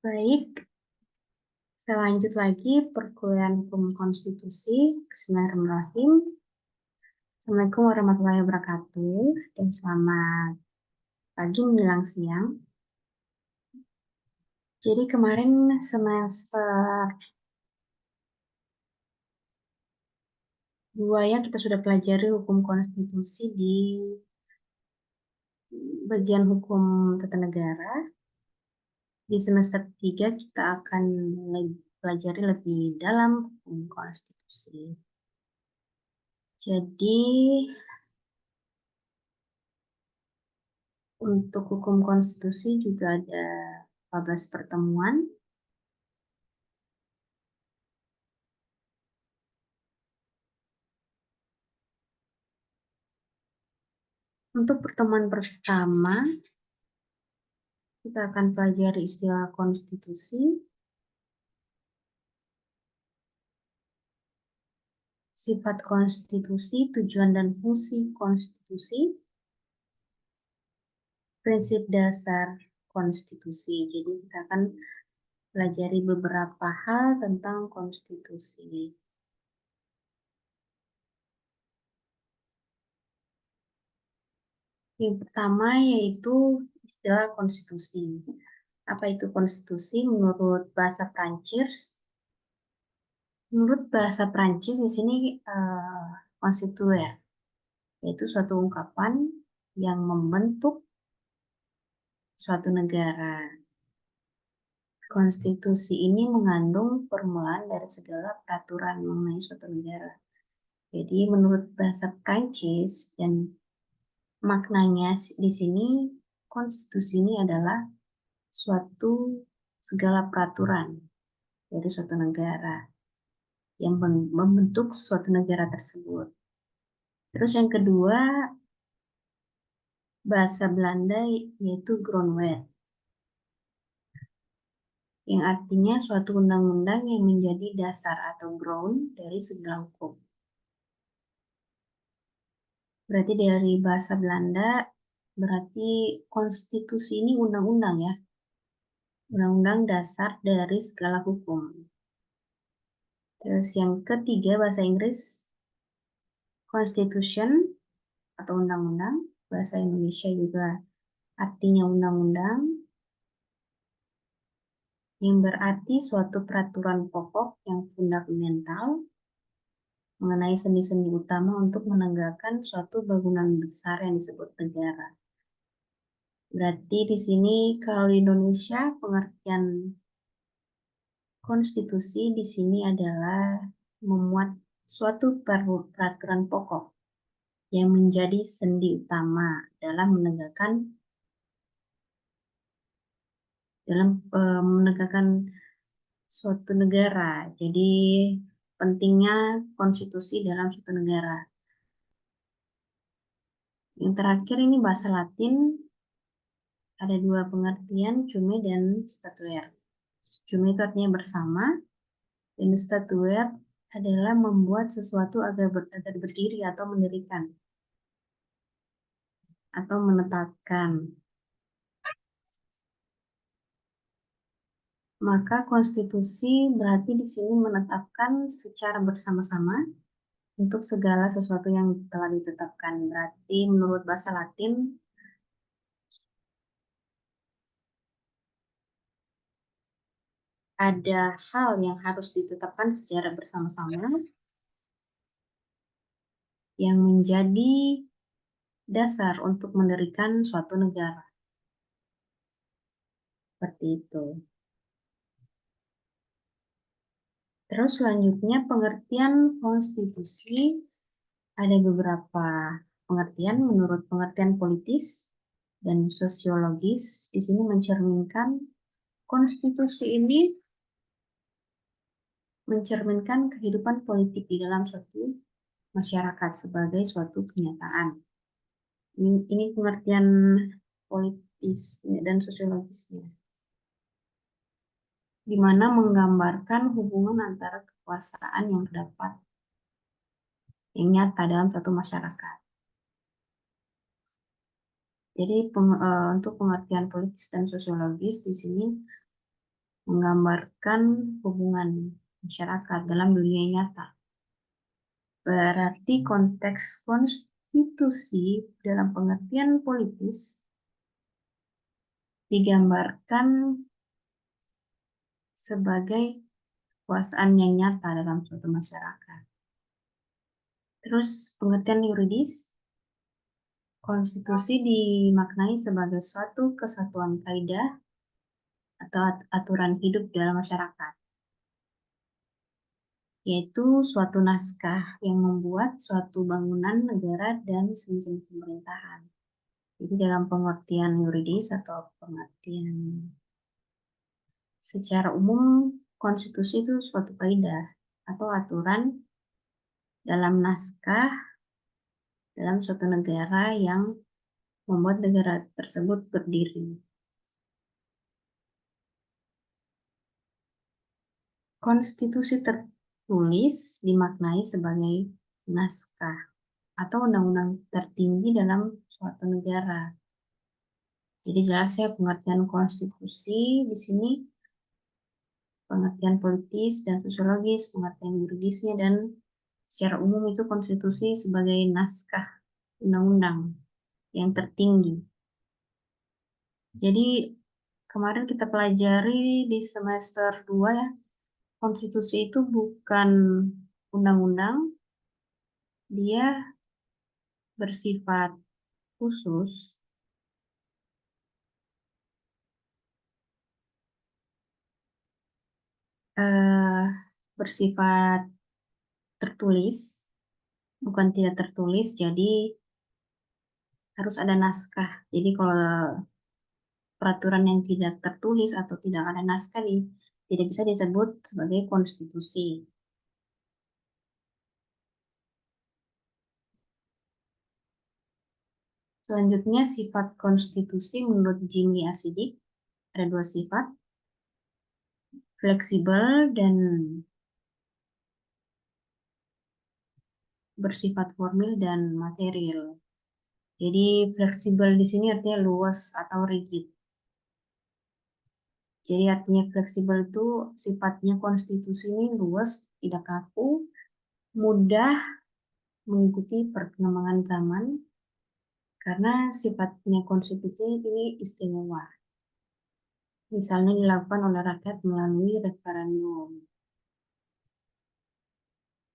Baik, kita lanjut lagi perkuliahan hukum konstitusi. Bismillahirrahmanirrahim. Assalamualaikum warahmatullahi wabarakatuh dan selamat pagi menjelang siang. Jadi kemarin semester 2 ya kita sudah pelajari hukum konstitusi di bagian hukum tata negara. Di semester 3 kita akan pelajari lebih dalam hukum konstitusi. Jadi untuk hukum konstitusi juga ada 14 pertemuan. Untuk pertemuan pertama, kita akan pelajari istilah konstitusi, sifat konstitusi, tujuan dan fungsi konstitusi, prinsip dasar konstitusi. Jadi kita akan pelajari beberapa hal tentang konstitusi. Yang pertama yaitu istilah konstitusi. Apa itu konstitusi menurut bahasa Prancis? Menurut bahasa Prancis di sini konstituer, yaitu suatu ungkapan yang membentuk suatu negara. Konstitusi ini mengandung permulaan dari segala peraturan mengenai suatu negara. Jadi menurut bahasa Prancis dan maknanya di sini konstitusi ini adalah suatu segala peraturan dari suatu negara yang membentuk suatu negara tersebut. Terus yang kedua, bahasa Belanda yaitu grondwet, yang artinya suatu undang-undang yang menjadi dasar atau ground dari segala hukum. Berarti dari bahasa Belanda, berarti konstitusi ini undang-undang ya. Undang-undang dasar dari segala hukum. Terus yang ketiga bahasa Inggris, constitution atau undang-undang. Bahasa Indonesia juga artinya undang-undang, yang berarti suatu peraturan pokok yang fundamental mengenai sendi-sendi utama untuk menegakkan suatu bangunan besar yang disebut negara. Berarti di sini kalau di Indonesia pengertian konstitusi di sini adalah memuat suatu peraturan pokok yang menjadi sendi utama dalam menegakkan suatu negara. Jadi pentingnya konstitusi dalam suatu negara. Yang terakhir ini bahasa Latin, ada dua pengertian, cume dan statuer. Cume itu artinya bersama, dan statuer adalah membuat sesuatu agar berdiri atau mendirikan, atau menetapkan. Maka konstitusi berarti di sini menetapkan secara bersama-sama untuk segala sesuatu yang telah ditetapkan. Berarti menurut bahasa Latin, ada hal yang harus ditetapkan secara bersama-sama yang menjadi dasar untuk mendirikan suatu negara. Seperti itu. Terus selanjutnya pengertian konstitusi, ada beberapa pengertian menurut pengertian politis dan sosiologis. Di sini mencerminkan konstitusi ini mencerminkan kehidupan politik di dalam suatu masyarakat sebagai suatu kenyataan. Ini pengertian politis dan sosiologisnya, di mana menggambarkan hubungan antara kekuasaan yang terdapat yang nyata dalam suatu masyarakat. Jadi untuk pengertian politis dan sosiologis di sini menggambarkan hubungan masyarakat dalam dunia nyata. Berarti konteks konstitusi dalam pengertian politis digambarkan sebagai kekuasaan yang nyata dalam suatu masyarakat. Terus pengertian yuridis, konstitusi dimaknai sebagai suatu kesatuan kaidah atau aturan hidup dalam masyarakat, yaitu suatu naskah yang membuat suatu bangunan negara dan sistem pemerintahan. Jadi dalam pengertian yuridis atau pengertian secara umum, konstitusi itu suatu kaidah atau aturan dalam naskah dalam suatu negara yang membuat negara tersebut berdiri. Konstitusi tertulis dimaknai sebagai naskah atau undang-undang tertinggi dalam suatu negara. Jadi jelas ya pengertian konstitusi di sini, pengertian politis dan sosiologis, pengertian yuridisnya, dan secara umum itu konstitusi sebagai naskah undang-undang yang tertinggi. Jadi kemarin kita pelajari di semester 2 ya, konstitusi itu bukan undang-undang, dia bersifat khusus bersifat tertulis, bukan tidak tertulis, jadi harus ada naskah. Jadi kalau peraturan yang tidak tertulis atau tidak ada naskah tidak bisa disebut sebagai konstitusi. Selanjutnya, sifat konstitusi menurut Jimmy Asidik ada 2 sifat, fleksibel dan bersifat formil dan material. Jadi fleksibel di sini artinya luas atau rigid. Jadi artinya fleksibel itu sifatnya konstitusi ini luas, tidak kaku, mudah mengikuti perkembangan zaman, karena sifatnya konstitusi ini istimewa. Misalnya dilakukan oleh rakyat melalui referendum.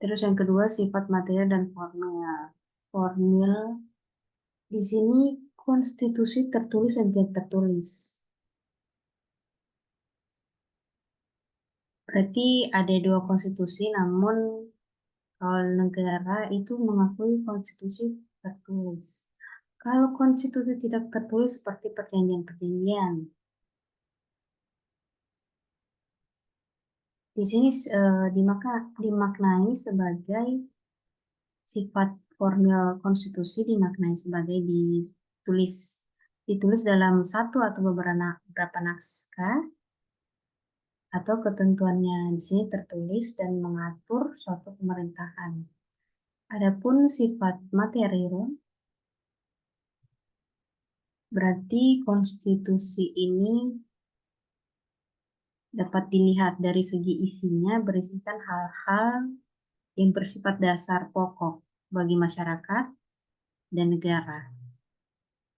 Terus yang kedua, sifat material dan formil. Formil di sini konstitusi tertulis dan tidak tertulis. Berarti ada 2 konstitusi, namun kalau negara itu mengakui konstitusi tertulis. Kalau konstitusi tidak tertulis seperti perjanjian-perjanjian. Di sini dimaknai sebagai sifat formil konstitusi dimaknai sebagai ditulis dalam satu atau beberapa naskah atau ketentuannya di sini tertulis dan mengatur suatu pemerintahan. Adapun sifat material berarti konstitusi ini dapat dilihat dari segi isinya berisikan hal-hal yang bersifat dasar pokok bagi masyarakat dan negara.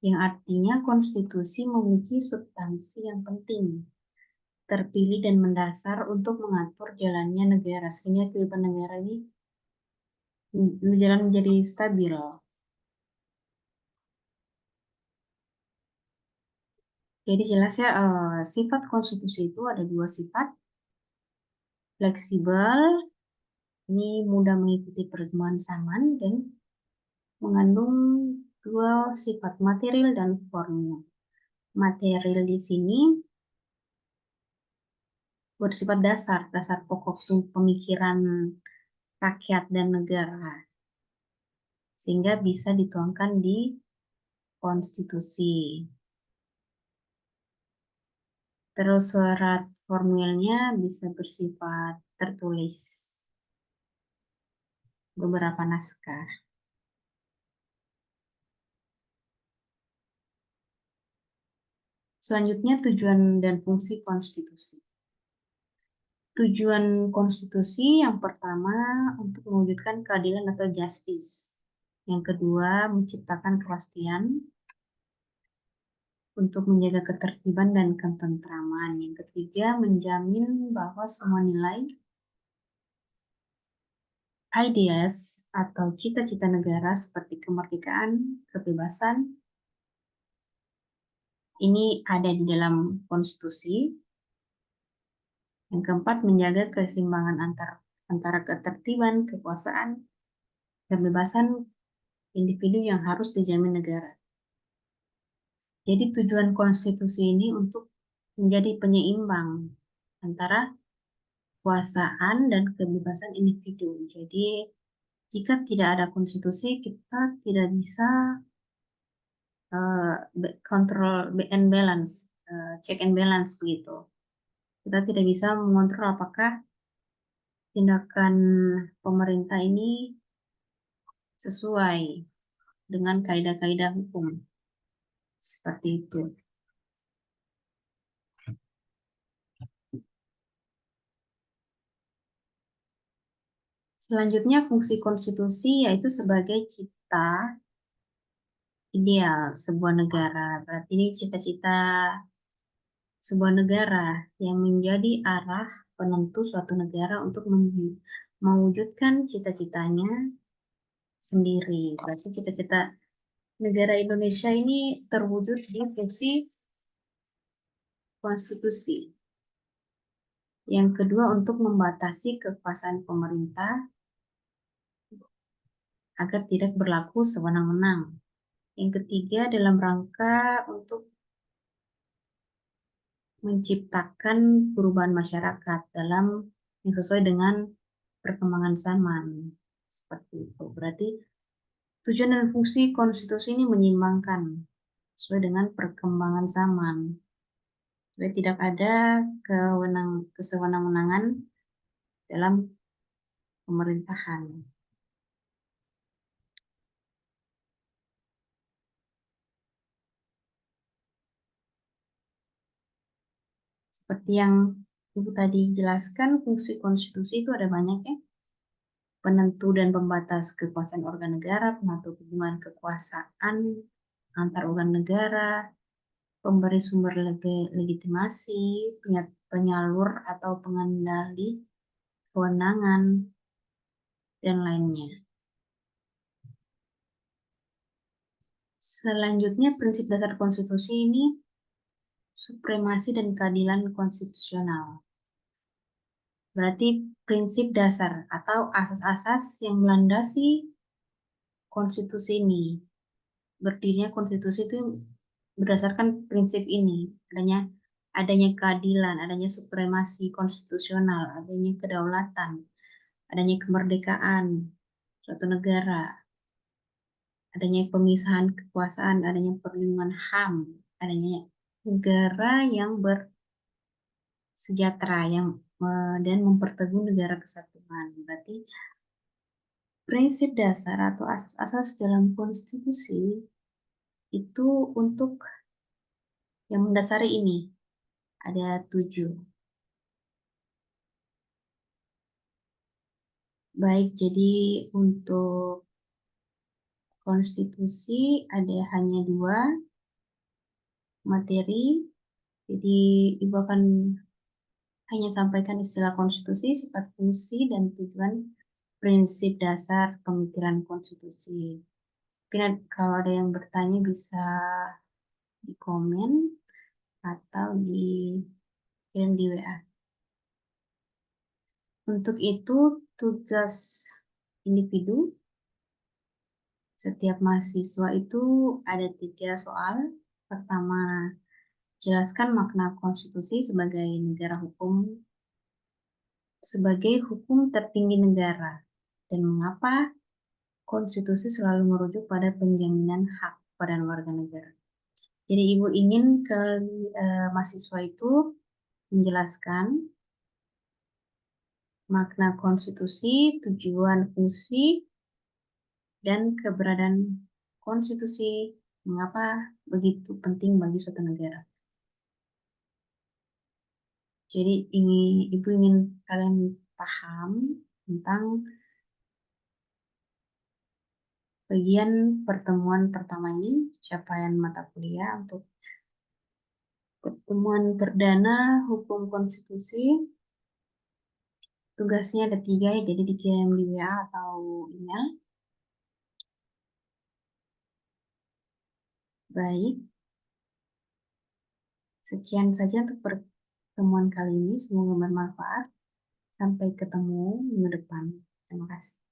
Yang artinya konstitusi memiliki substansi yang penting, terpilih dan mendasar untuk mengatur jalannya negara, sehingga kehidupan negara ini berjalan menjadi stabil. Jadi jelas ya, sifat konstitusi itu ada 2 sifat, fleksibel, ini mudah mengikuti perkembangan zaman, dan mengandung 2 sifat material dan formil. Material di sini bersifat dasar pokok pemikiran rakyat dan negara, sehingga bisa dituangkan di konstitusi. Terus surat formilnya bisa bersifat tertulis, beberapa naskah. Selanjutnya tujuan dan fungsi konstitusi. Tujuan konstitusi yang pertama untuk mewujudkan keadilan atau justice. Yang kedua, menciptakan kepastian untuk menjaga ketertiban dan ketentraman. Yang ketiga, menjamin bahwa semua nilai, ideas, atau cita-cita negara seperti kemerdekaan, kebebasan, ini ada di dalam konstitusi. Yang keempat, menjaga keseimbangan antara ketertiban, kekuasaan, kebebasan individu yang harus dijamin negara. Jadi tujuan konstitusi ini untuk menjadi penyeimbang antara kekuasaan dan kebebasan individu. Jadi jika tidak ada konstitusi, kita tidak bisa kontrol and balance, check and balance begitu. Kita tidak bisa mengontrol apakah tindakan pemerintah ini sesuai dengan kaidah-kaidah hukum. Seperti itu. Selanjutnya, fungsi konstitusi yaitu sebagai cita ideal sebuah negara. Berarti ini cita-cita sebuah negara yang menjadi arah penentu suatu negara untuk mewujudkan cita-citanya sendiri. Berarti cita-cita negara Indonesia ini terwujud di fungsi konstitusi. Yang kedua, untuk membatasi kekuasaan pemerintah agar tidak berlaku sewenang-wenang. Yang ketiga, dalam rangka untuk menciptakan perubahan masyarakat dalam yang sesuai dengan perkembangan zaman. Seperti itu. Berarti tujuan dan fungsi konstitusi ini menyimbangkan sesuai dengan perkembangan zaman. Supaya tidak ada kesewenang-wenangan dalam pemerintahan. Seperti yang Ibu tadi jelaskan, fungsi konstitusi itu ada banyak ya. Penentu dan pembatas kekuasaan organ negara, pengatur hubungan kekuasaan antar organ negara, pemberi sumber legitimasi, penyalur atau pengendali kewenangan, dan lainnya. Selanjutnya, prinsip dasar konstitusi ini supremasi dan keadilan konstitusional. Berarti prinsip dasar atau asas-asas yang melandasi konstitusi ini. Berdirinya konstitusi itu berdasarkan prinsip ini, adanya keadilan, adanya supremasi konstitusional, adanya kedaulatan, adanya kemerdekaan suatu negara, adanya pemisahan kekuasaan, adanya perlindungan HAM, adanya negara yang bersejahtera dan memperteguh negara kesatuan. Berarti prinsip dasar atau asas-asas dalam konstitusi itu untuk yang mendasari ini ada 7. Baik, jadi untuk konstitusi ada hanya 2 materi. Jadi Ibu akan hanya sampaikan istilah konstitusi, sifat fungsi, dan tujuan prinsip dasar pemikiran konstitusi. Mungkin kalau ada yang bertanya bisa di komen atau kirim di WA. Untuk itu, tugas individu setiap mahasiswa itu ada 3 soal. Pertama, jelaskan makna konstitusi sebagai negara hukum, sebagai hukum tertinggi negara, dan mengapa konstitusi selalu merujuk pada penjaminan hak pada warga negara. Jadi Ibu ingin mahasiswa itu menjelaskan makna konstitusi, tujuan, fungsi, dan keberadaan konstitusi, mengapa begitu penting bagi suatu negara. Jadi Ibu ingin kalian paham tentang bagian pertemuan pertama ini, capaian mata kuliah untuk pertemuan perdana hukum konstitusi. Tugasnya ada 3, ya, jadi dikirim di WA atau email. Baik, sekian saja untuk pertemuan kali ini. Semoga bermanfaat. Sampai ketemu minggu depan. Terima kasih.